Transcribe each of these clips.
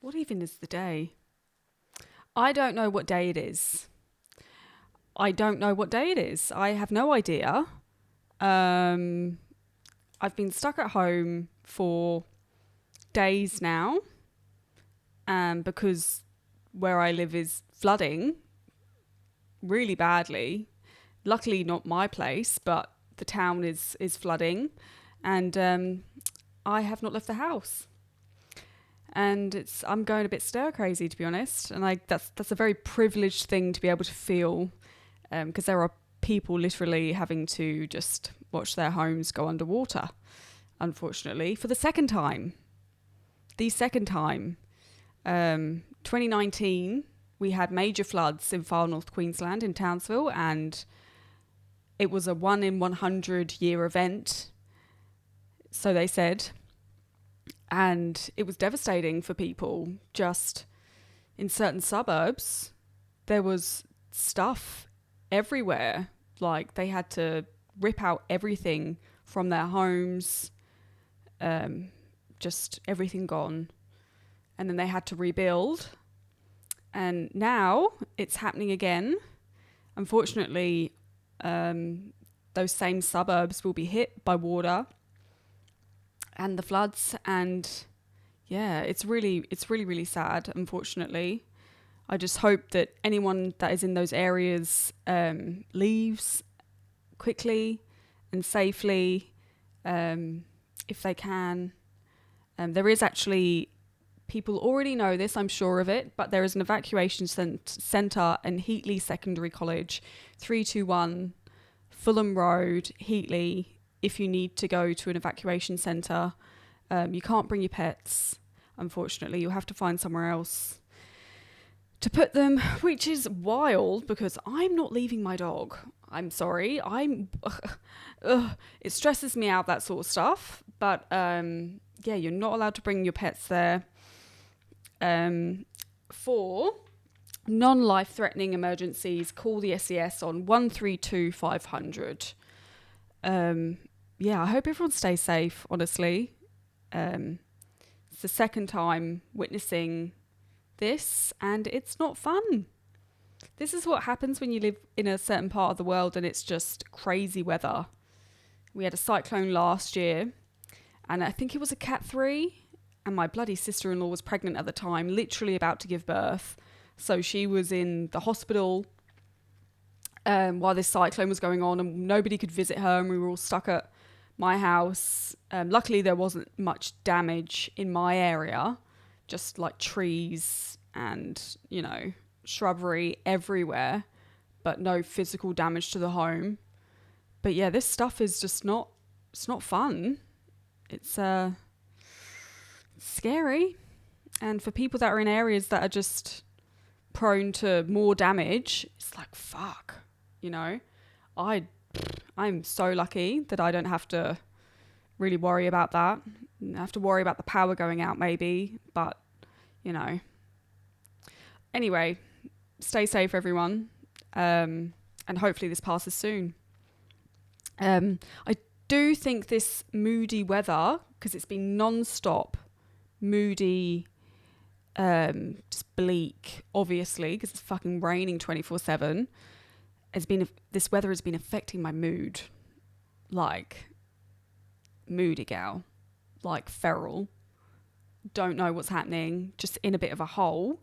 What even is the day? I don't know what day it is. I don't know what day it is. I have no idea. I've been stuck at home for days now, because where I live is flooding really badly. Luckily, not my place, but the town is flooding, and I have not left the house. And I'm going a bit stir crazy, to be honest. And that's a very privileged thing to be able to feel, because there are people literally having to just watch their homes go underwater, unfortunately, for the second time. 2019, we had major floods in far north Queensland in Townsville, and it was a 1 in 100 year event, so they said. And it was devastating for people. Just in certain suburbs, there was stuff everywhere. Like, they had to rip out everything from their homes, just everything gone. And then they had to rebuild. And now it's happening again. Unfortunately, those same suburbs will be hit by water and the floods, and yeah, it's really sad, unfortunately. I just hope that anyone that is in those areas leaves quickly and safely, if they can. There is actually, people already know this, I'm sure of it, but there is an evacuation centre in Heatley Secondary College, 321 Fulham Road, Heatley. If you need to go to an evacuation centre, you can't bring your pets, unfortunately. You'll have to find somewhere else to put them, which is wild because I'm not leaving my dog. I'm sorry. It stresses me out, that sort of stuff. But yeah, you're not allowed to bring your pets there. For non-life-threatening emergencies, call the SES on 132 500. Yeah, I hope everyone stays safe, honestly. It's the second time witnessing this, and it's not fun. This is what happens when you live in a certain part of the world and it's just crazy weather. We had a cyclone last year, and I think it was a Cat 3, and my bloody sister-in-law was pregnant at the time, literally about to give birth. So she was in the hospital while this cyclone was going on, and nobody could visit her, and we were all stuck at my house. Luckily, there wasn't much damage in my area, just like trees and, shrubbery everywhere, but no physical damage to the home. But yeah, this stuff is just it's not fun. It's scary. And for people that are in areas that are just prone to more damage, it's like, fuck, I'm so lucky that I don't have to really worry about that. I have to worry about the power going out maybe, but anyway, stay safe, everyone, and hopefully this passes soon. I do think this moody weather, because it's been non-stop moody, just bleak, obviously, because it's fucking raining 24/7. This weather has been affecting my mood, like moody gal, like feral. Don't know what's happening, just in a bit of a hole,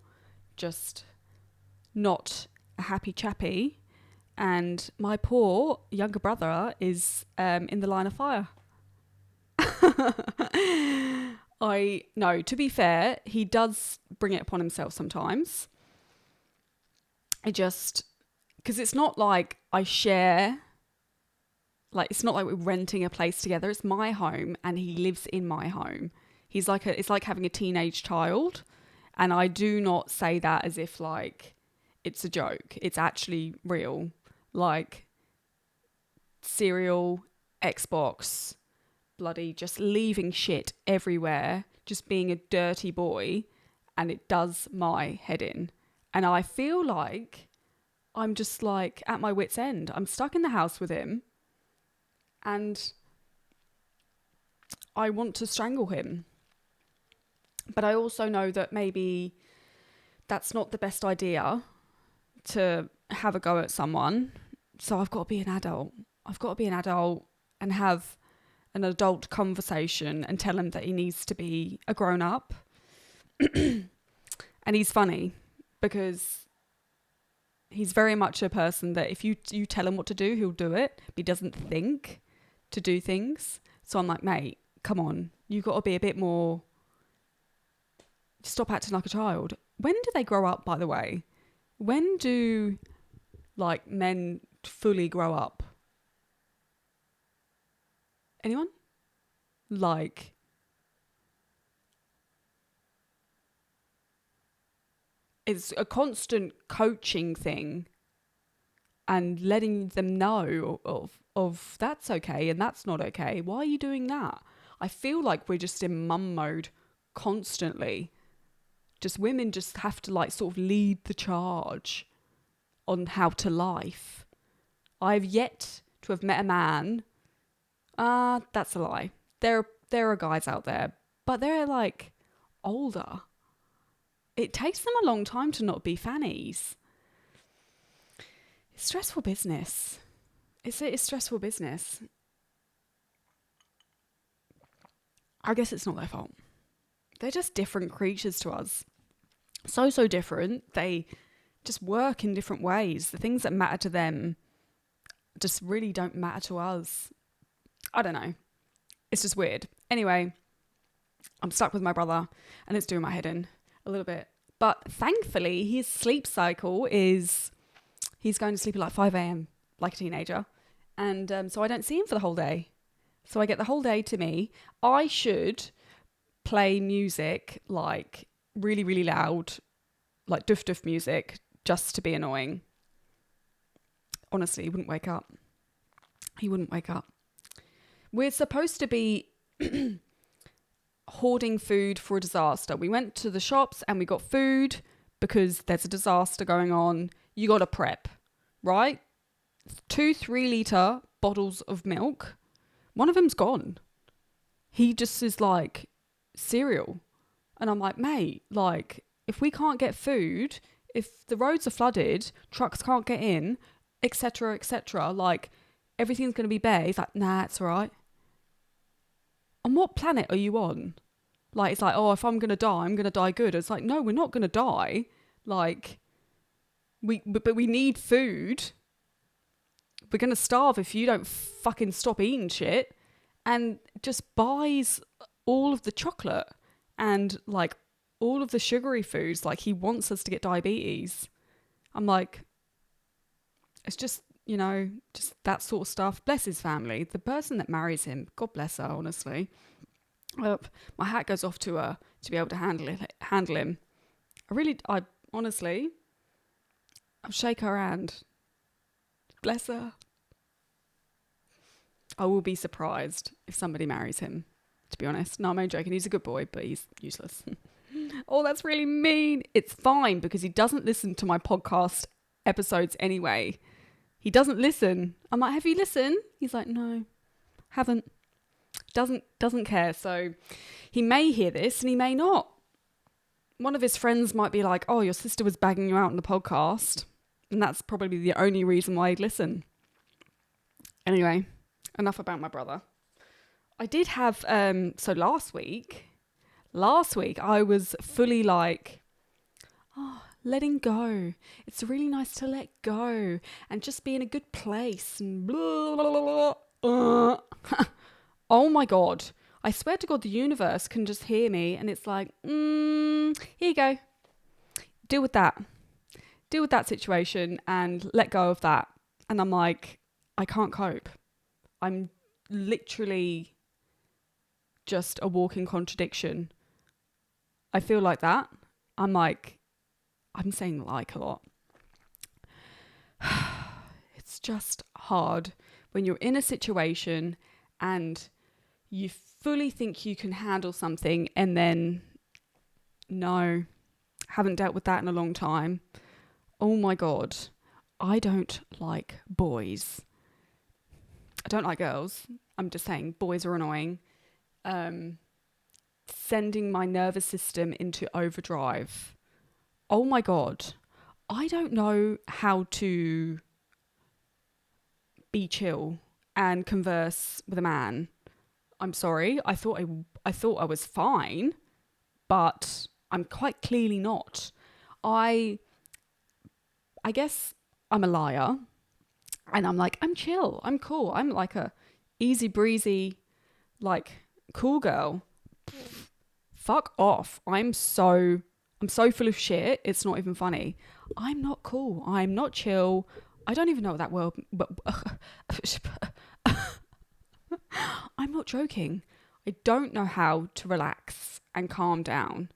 just not a happy chappy. And my poor younger brother is in the line of fire. To be fair, he does bring it upon himself sometimes. Because it's not like I share, like, it's not like we're renting a place together. It's my home and he lives in my home. It's like having a teenage child. And I do not say that as if like it's a joke. It's actually real. Like, cereal, Xbox, bloody just leaving shit everywhere, just being a dirty boy, and it does my head in. And I feel like I'm just like at my wit's end. I'm stuck in the house with him and I want to strangle him. But I also know that maybe that's not the best idea to have a go at someone. So I've got to be an adult. I've got to be an adult and have an adult conversation and tell him that he needs to be a grown up. And he's funny because he's very much a person that if you tell him what to do, he'll do it. But he doesn't think to do things. So I'm like, mate, come on. You've got to be a bit more... Stop acting like a child. When do they grow up, by the way? When do, like, men fully grow up? Anyone? Like... It's a constant coaching thing and letting them know of that's okay and that's not okay. Why are you doing that? I feel like we're just in mum mode constantly. Just women just have to like sort of lead the charge on how to life. I've yet to have met a man. That's a lie. There are guys out there, but they're like older. It takes them a long time to not be fannies. It's stressful business. It's stressful business. I guess it's not their fault. They're just different creatures to us. So different. They just work in different ways. The things that matter to them just really don't matter to us. I don't know. It's just weird. Anyway, I'm stuck with my brother and it's doing my head in a little bit. But thankfully, his sleep cycle is... He's going to sleep at like 5 a.m. like a teenager. And so I don't see him for the whole day. So I get the whole day to me. I should play music like really, really loud, like doof music, just to be annoying. Honestly, he wouldn't wake up. He wouldn't wake up. We're supposed to be hoarding food for a disaster. We went to the shops and we got food because there's a disaster going on. You got to prep, right? 2 3-litre bottles of milk. One of them's gone. He just is like, cereal. And I'm like, mate, like, if we can't get food, if the roads are flooded, trucks can't get in, etc., like, everything's going to be bare. He's like, nah, it's all right. On what planet are you on? Like, it's like, oh, if I'm going to die, I'm going to die good. It's like, no, we're not going to die. Like, but we need food. We're going to starve if you don't fucking stop eating shit. And just buys all of the chocolate and, like, all of the sugary foods. Like, he wants us to get diabetes. I'm like, it's just, you know, just that sort of stuff. Bless his family. The person that marries him, God bless her, honestly. My hat goes off to her to be able to handle him. I honestly, I'll shake her hand. Bless her. I will be surprised if somebody marries him, to be honest. No, I'm only joking. He's a good boy, but he's useless. Oh, that's really mean. It's fine because he doesn't listen to my podcast episodes anyway. He doesn't listen. I'm like, have you listened? He's like, no, haven't. Doesn't care. So he may hear this and he may not. One of his friends might be like, oh, your sister was bagging you out on the podcast. And that's probably the only reason why he'd listen. Anyway, enough about my brother. I did have, so last week I was fully like, oh, letting go. It's really nice to let go and just be in a good place. And blah, blah, blah, oh my God. I swear to God, the universe can just hear me and it's like, here you go. Deal with that. Deal with that situation and let go of that. And I'm like, I can't cope. I'm literally just a walking contradiction. I feel like that. I'm saying like a lot. It's just hard when you're in a situation and you fully think you can handle something and then no, haven't dealt with that in a long time. Oh my God, I don't like boys. I don't like girls. I'm just saying boys are annoying. sending my nervous system into overdrive. Oh my God. I don't know how to be chill and converse with a man. I'm sorry. I thought I was fine, but I'm quite clearly not. I I guess I'm a liar, and I'm like, I'm chill, I'm cool, I'm like a easy breezy, like, cool girl. Fuck off. I'm so full of shit, it's not even funny. I'm not cool, I'm not chill. I don't even know what that word, but I'm not joking. I don't know how to relax and calm down.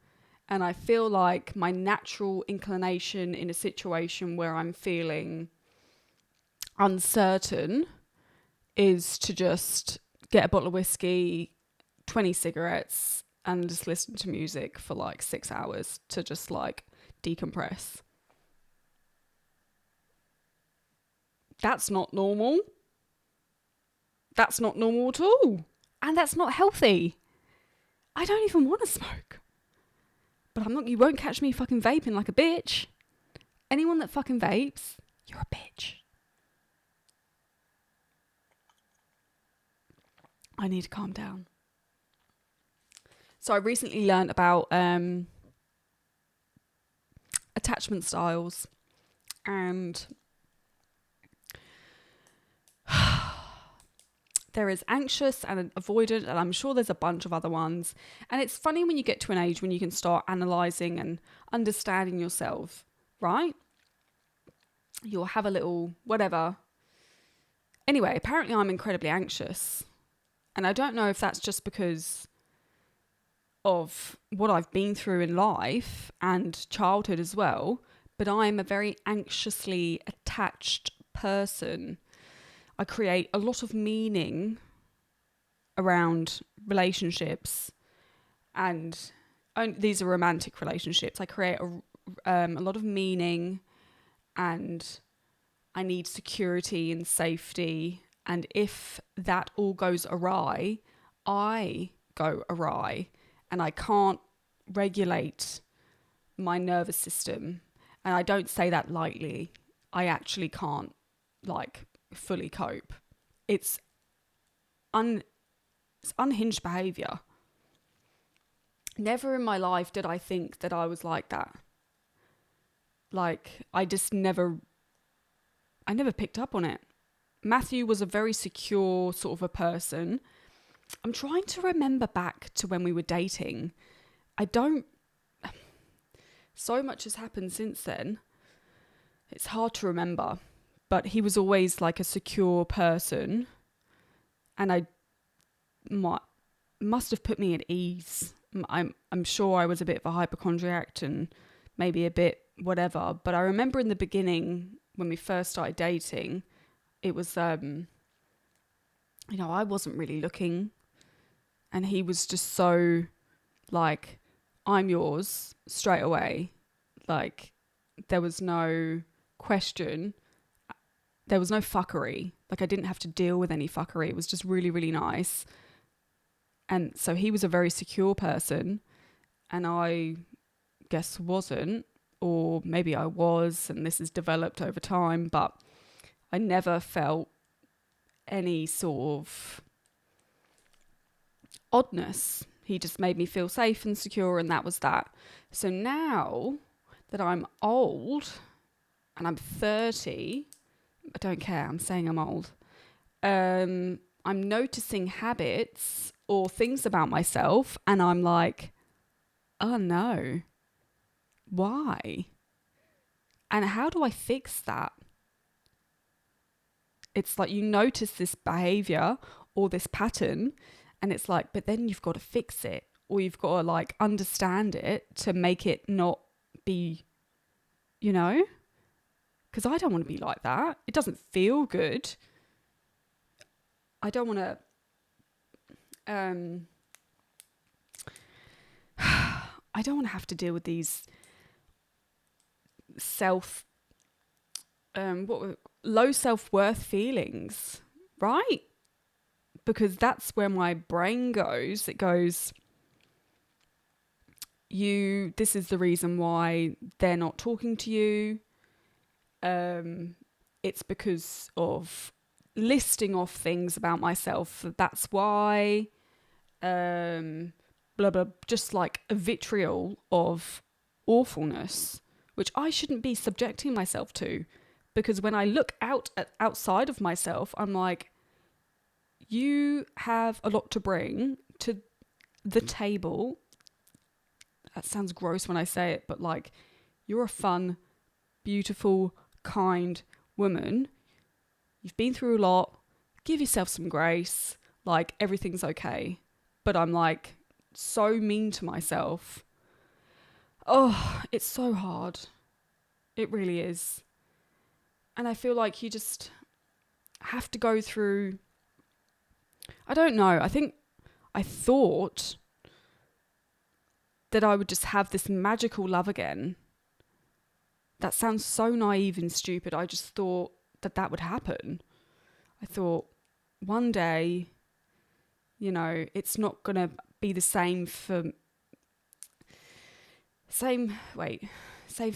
And I feel like my natural inclination in a situation where I'm feeling uncertain is to just get a bottle of whiskey, 20 cigarettes, and just listen to music for like 6 hours to just like decompress. That's not normal. That's not normal at all. And that's not healthy. I don't even want to smoke. But you won't catch me fucking vaping like a bitch. Anyone that fucking vapes, you're a bitch. I need to calm down. So I recently learned about attachment styles, and there is anxious and avoidant, and I'm sure there's a bunch of other ones. And it's funny when you get to an age when you can start analysing and understanding yourself, right? You'll have a little whatever. Anyway, apparently I'm incredibly anxious. And I don't know if that's just because of what I've been through in life and childhood as well, but I'm a very anxiously attached person. I create a lot of meaning around relationships, and these are romantic relationships. I create a lot of meaning, and I need security and safety. And if that all goes awry, I go awry, and I can't regulate my nervous system. And I don't say that lightly. I actually can't, like, fully cope. It's unhinged behaviour. Never in my life did I think that I was like that. Like, I never picked up on it. Matthew was a very secure sort of a person. I'm trying to remember back to when we were dating. So much has happened since then. It's hard to remember. But he was always like a secure person. And I must have put me at ease. I'm sure I was a bit of a hypochondriac and maybe a bit whatever. But I remember in the beginning, when we first started dating, it was, I wasn't really looking. And he was just so like, I'm yours straight away. Like, there was no question. There was no fuckery. Like, I didn't have to deal with any fuckery. It was just really, really nice. And so he was a very secure person, and I guess wasn't, or maybe I was, and this has developed over time, but I never felt any sort of oddness. He just made me feel safe and secure, and that was that. So now that I'm old and I'm 30, I don't care, I'm saying I'm old. I'm noticing habits or things about myself, and I'm like, oh no, why? And how do I fix that? It's like you notice this behavior or this pattern, and it's like, but then you've got to fix it, or you've got to like understand it to make it not be, because I don't want to be like that. It doesn't feel good. I don't want to, I don't want to have to deal with these low self-worth feelings, right? Because that's where my brain goes. It goes, this is the reason why they're not talking to you. It's because of listing off things about myself. That's why, blah, blah, just like a vitriol of awfulness, which I shouldn't be subjecting myself to. Because when I look outside of myself, I'm like, you have a lot to bring to the table. That sounds gross when I say it, but like, you're a fun, beautiful, kind woman. You've been through a lot. Give yourself some grace. Like, everything's okay. But I'm like so mean to myself. Oh, it's so hard. It really is. And I feel like you just have to go through, I don't know. I thought that I would just have this magical love again. That sounds so naive and stupid. I just thought that would happen. I thought one day, it's not going to be the same for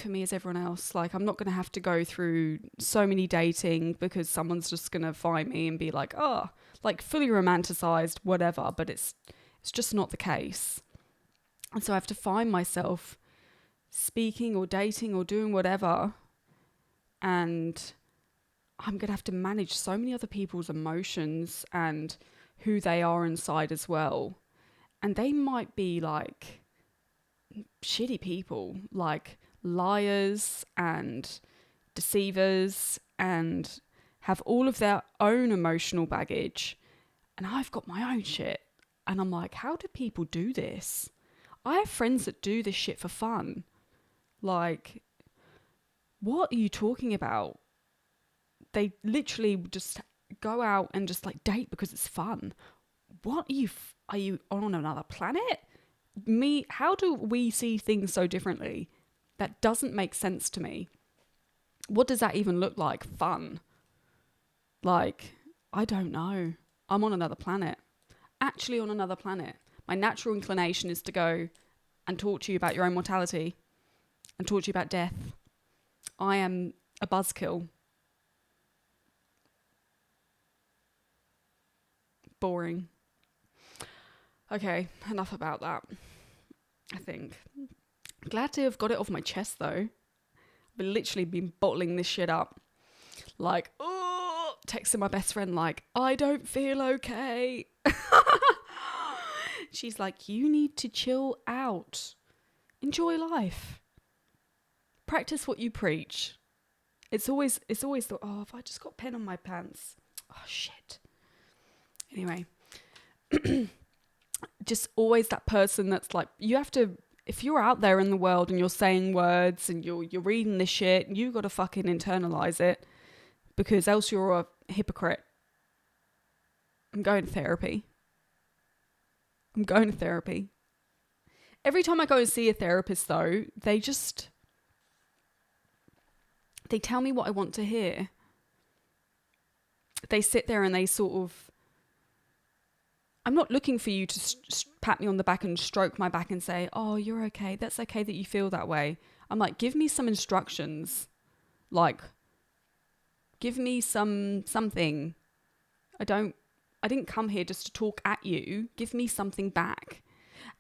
me as everyone else. Like, I'm not going to have to go through so many dating because someone's just going to find me and be like, oh, like fully romanticized, whatever. But it's just not the case. And so I have to find myself speaking or dating or doing whatever. And I'm going to have to manage so many other people's emotions and who they are inside as well. And they might be like shitty people, like liars and deceivers, and have all of their own emotional baggage. And I've got my own shit. And I'm like, how do people do this? I have friends that do this shit for fun. Like, what are you talking about? They literally just go out and just like date because it's fun. What are you on another planet? How do we see things so differently? That doesn't make sense to me. What does that even look like? Fun? Like, I don't know. I'm on another planet. Actually on another planet. My natural inclination is to go and talk to you about your own mortality and talk to you about death. I am a buzzkill. Boring. Okay, enough about that. I think. Glad to have got it off my chest though. I've literally been bottling this shit up. Like, texting my best friend like, I don't feel okay. She's like, you need to chill out. Enjoy life. Practice what you preach. It's always the, have I just got pen on my pants? Oh, shit. Anyway. Just always that person that's like, you have to, if you're out there in the world and you're saying words and you're reading this shit, you got to fucking internalize it, because else you're a hypocrite. I'm going to therapy. Every time I go and see a therapist though, they tell me what I want to hear. They sit there and they sort of, I'm not looking for you to pat me on the back and stroke my back and say, oh, you're okay. That's okay that you feel that way. I'm like, give me some instructions. Like, give me something. I didn't come here just to talk at you. Give me something back.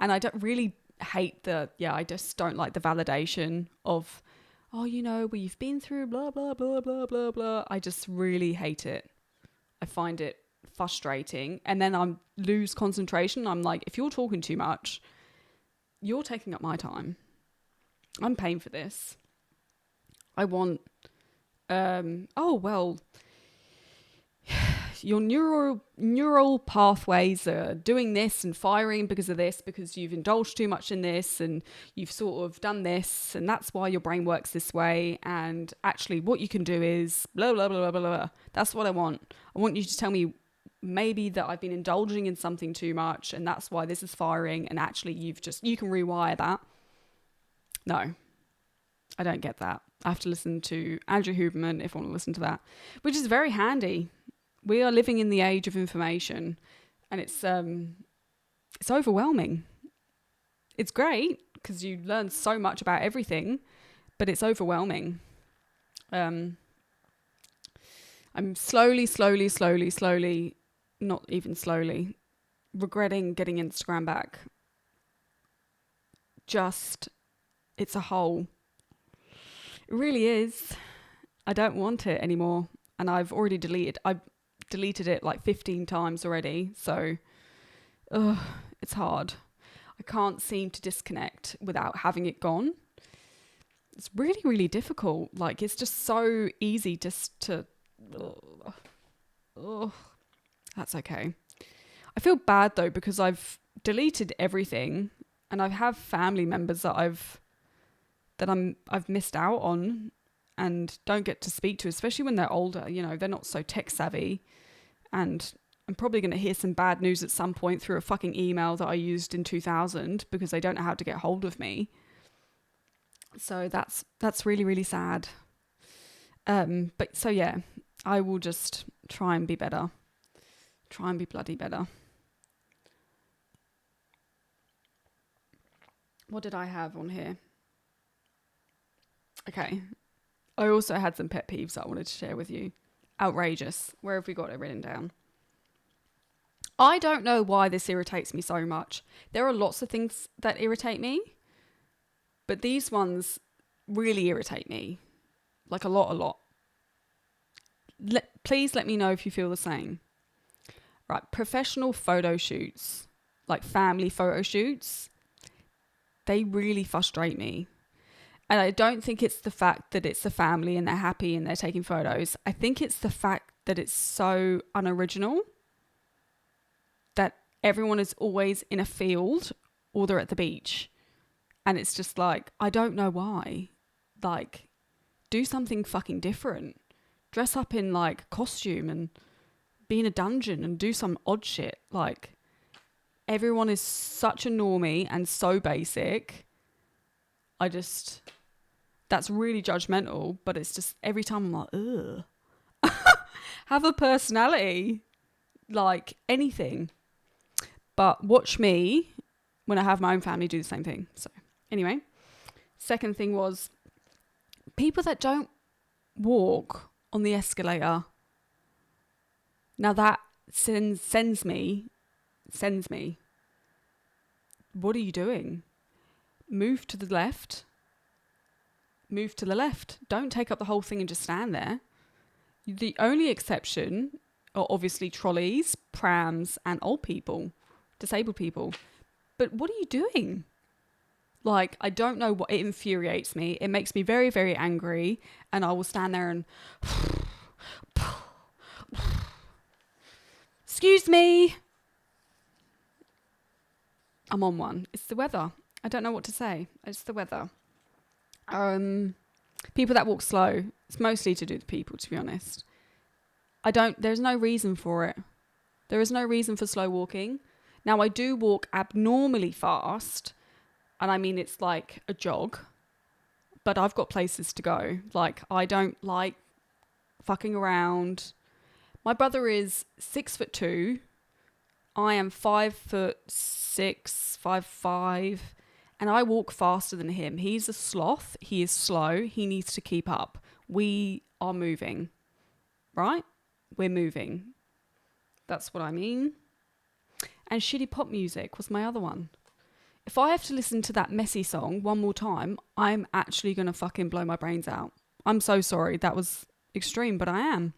And I don't really hate I just don't like the validation of, oh, well, you've been through blah, blah, blah, blah, blah, blah. I just really hate it. I find it frustrating. And then I lose concentration. I'm like, if you're talking too much, you're taking up my time. I'm paying for this. I want, your neural pathways are doing this and firing because of this, because you've indulged too much in this and you've sort of done this, and that's why your brain works this way. And actually what you can do is blah, blah, blah, blah, blah. That's what I want. I want you to tell me maybe that I've been indulging in something too much and that's why this is firing, and actually you can rewire that. No, I don't get that. I have to listen to Andrew Huberman if I want to listen to that, which is very handy. We are living in the age of information, and it's overwhelming. It's great because you learn so much about everything, but it's overwhelming. I'm slowly, not even slowly, regretting getting Instagram back. Just, it's a hole. It really is. I don't want it anymore. And I've deleted it like 15 times already. So, it's hard. I can't seem to disconnect without having it gone. It's really, really difficult. Like, it's just so easy just to... That's okay. I feel bad though, because I've deleted everything and I have family members that I've missed out on and don't get to speak to, especially when they're older. You know, they're not so tech savvy, and I'm probably going to hear some bad news at some point through a fucking email that I used in 2000 because they don't know how to get hold of me. So that's really, really sad. But so yeah, I will just try and be better. Try and be bloody better. What did I have on here? Okay. I also had some pet peeves that I wanted to share with you. Outrageous. Where have we got it written down? I don't know why this irritates me so much. There are lots of things that irritate me, but these ones really irritate me. Like a lot. Please let me know if you feel the same. Right, professional photo shoots, like family photo shoots, they really frustrate me. And I don't think it's the fact that it's a family and they're happy and they're taking photos. I think it's the fact that it's so unoriginal, that everyone is always in a field or they're at the beach. And it's just like, I don't know why. Like, do something fucking different. Dress up in like costume and be in a dungeon and do some odd shit. Like, everyone is such a normie and so basic. That's really judgmental, but it's just every time I'm like, ugh. Have a personality. Like, anything. But watch me when I have my own family do the same thing. So, anyway. Second thing was people that don't walk on the escalator. Now that sends me. What are you doing? Move to the left. Don't take up the whole thing and just stand there. The only exception are obviously trolleys, prams, and old people, disabled people. But what are you doing? Like, I don't know what, it infuriates me. It makes me very, very angry. And I will stand there and... Excuse me. I'm on one. It's the weather. I don't know what to say. It's the weather. People that walk slow. It's mostly to do with people, to be honest. There's no reason for it. There is no reason for slow walking. Now, I do walk abnormally fast. And I mean, it's like a jog. But I've got places to go. Like, I don't like fucking around. My brother is 6'2". I am 5'6", 5'5", and I walk faster than him. He's a sloth. He is slow. He needs to keep up. We are moving, right? We're moving. That's what I mean. And shitty pop music was my other one. If I have to listen to that messy song one more time, I'm actually going to fucking blow my brains out. I'm so sorry. That was extreme, but I am.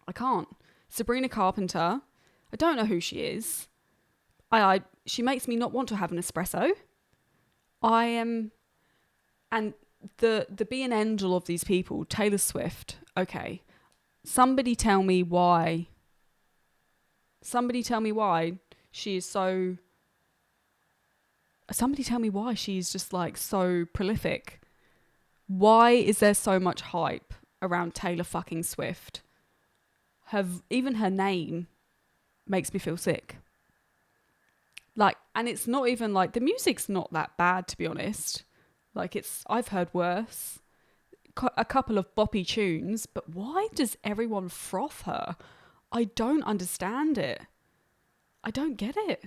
I can't. Sabrina Carpenter. I don't know who she is. She makes me not want to have an espresso. I am, and the be and end all of these people, Taylor Swift. Okay, somebody tell me why she is so. Somebody tell me why she's just like so prolific. Why is there so much hype around Taylor fucking Swift? Even her name makes me feel sick. Like, and it's not even like, the music's not that bad, to be honest. Like, I've heard worse. A couple of boppy tunes, but why does everyone froth her? I don't understand it. I don't get it.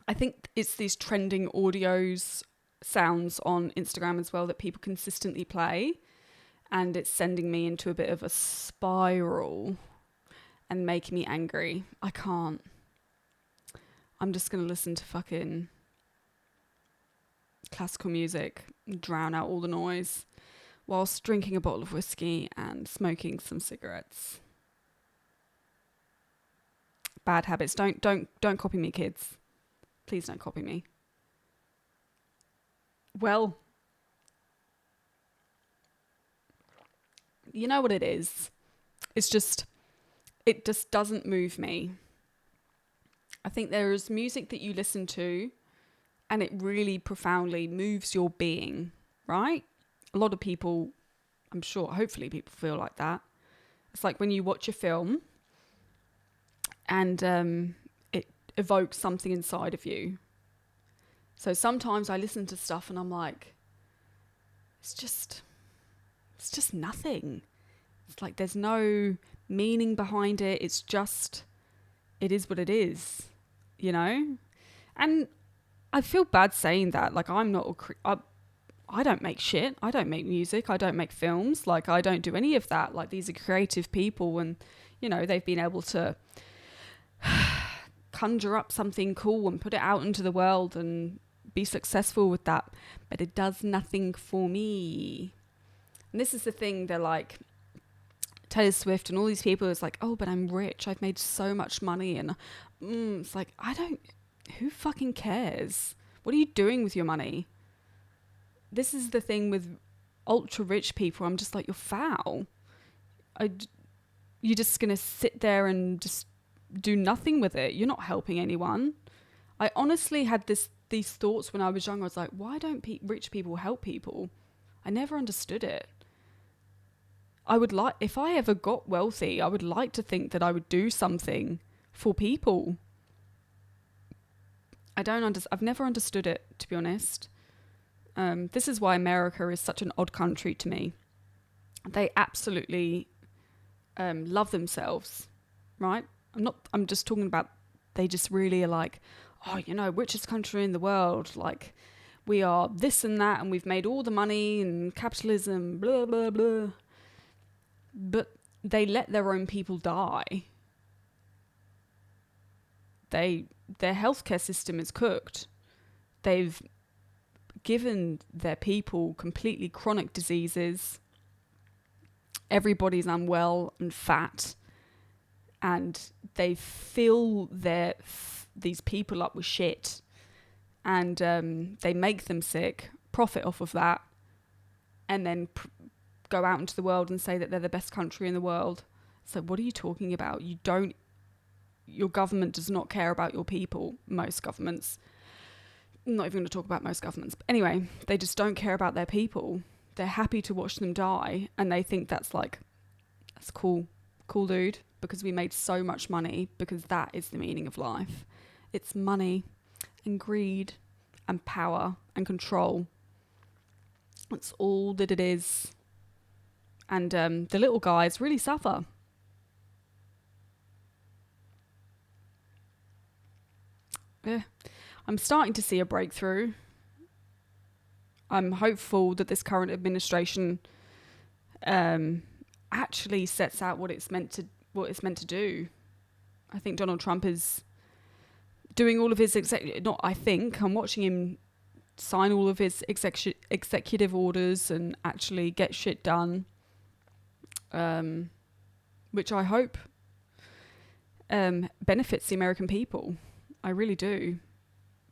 I think it's these trending audios, sounds on Instagram as well that people consistently play, and it's sending me into a bit of a spiral and making me angry. I can't. I'm just going to listen to fucking classical music, drown out all the noise, whilst drinking a bottle of whiskey and smoking some cigarettes. Bad habits. Don't copy me, kids. Please don't copy me. Well, you know what it is? It just doesn't move me. I think there is music that you listen to and it really profoundly moves your being, right? A lot of people, I'm sure, hopefully people feel like that. It's like when you watch a film and it evokes something inside of you. So sometimes I listen to stuff and I'm like, it's just nothing. It's like there's no meaning behind it. It is what it is, you know? And I feel bad saying that. Like, I'm not I don't make shit. I don't make music. I don't make films. Like, I don't do any of that. Like, these are creative people and, you know, they've been able to conjure up something cool and put it out into the world and be successful with that. But it does nothing for me. And this is the thing, they're like, Taylor Swift and all these people is like, oh, but I'm rich. I've made so much money. And it's like, who fucking cares? What are you doing with your money? This is the thing with ultra rich people. I'm just like, you're foul. You're just going to sit there and just do nothing with it. You're not helping anyone. I honestly had these thoughts when I was young. I was like, why don't rich people help people? I never understood it. If I ever got wealthy, I would like to think that I would do something for people. I've never understood it, to be honest. This is why America is such an odd country to me. They absolutely love themselves, right? I'm just talking about, they just really are like, oh, you know, richest country in the world. Like, we are this and that, and we've made all the money and capitalism, blah, blah, blah. But they let their own people die. Their healthcare system is cooked. They've given their people completely chronic diseases. Everybody's unwell and fat. And they fill these people up with shit. And they make them sick, profit off of that, and then go out into the world and say that they're the best country in the world. So what are you talking about? Your government does not care about your people. Most governments. I'm not even going to talk about most governments. But anyway, they just don't care about their people. They're happy to watch them die. And they think that's cool. Cool, dude. Because we made so much money. Because that is the meaning of life. It's money and greed and power and control. That's all that it is. And the little guys really suffer. Yeah. I'm starting to see a breakthrough. I'm hopeful that this current administration actually sets out what it's meant to do. I think Donald Trump is doing all of his I'm watching him sign all of his executive orders and actually get shit done. Which I hope benefits the American people. I really do.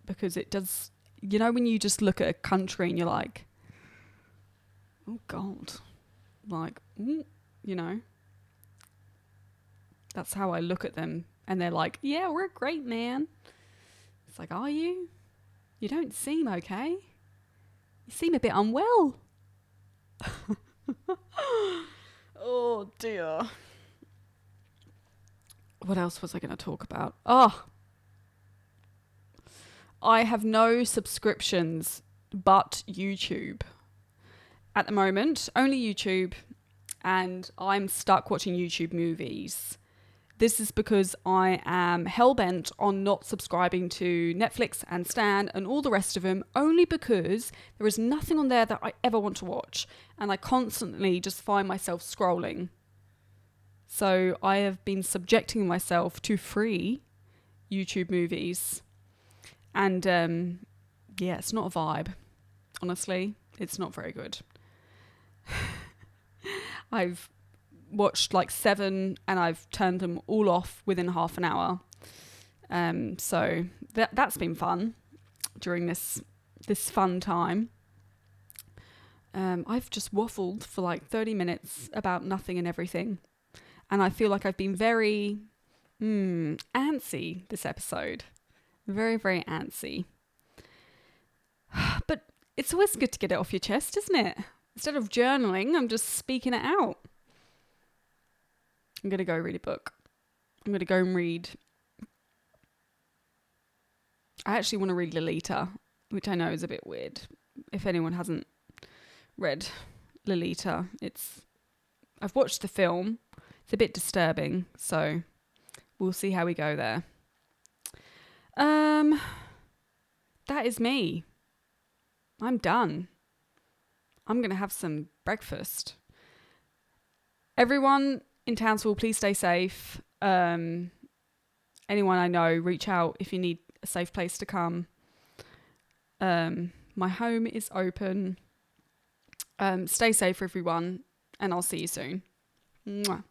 Because it does, you know, when you just look at a country and you're like, oh God, like, you know, that's how I look at them. And they're like, yeah, we're great, man. It's like, are you? You don't seem okay. You seem a bit unwell. Oh dear. What else was I going to talk about? I have no subscriptions but YouTube. At the moment, only YouTube. And I'm stuck watching YouTube movies. This is because I am hell-bent on not subscribing to Netflix and Stan and all the rest of them, only because there is nothing on there that I ever want to watch. And I constantly just find myself scrolling. So I have been subjecting myself to free YouTube movies. And yeah, it's not a vibe. Honestly, it's not very good. I've watched like 7 and I've turned them all off within half an hour. So that's been fun during this fun time. I've just waffled for like 30 minutes about nothing and everything. And I feel like I've been very antsy this episode. Very, very antsy. But it's always good to get it off your chest, isn't it? Instead of journaling, I'm just speaking it out. I'm going to go read a book. I'm going to go and read... I actually want to read Lolita, which I know is a bit weird. If anyone hasn't read Lolita, I've watched the film. It's a bit disturbing, so we'll see how we go there. That is me. I'm done. I'm going to have some breakfast. Everyone in Townsville, please stay safe. Anyone I know, reach out if you need a safe place to come. My home is open. Stay safe, everyone, and I'll see you soon. Mwah.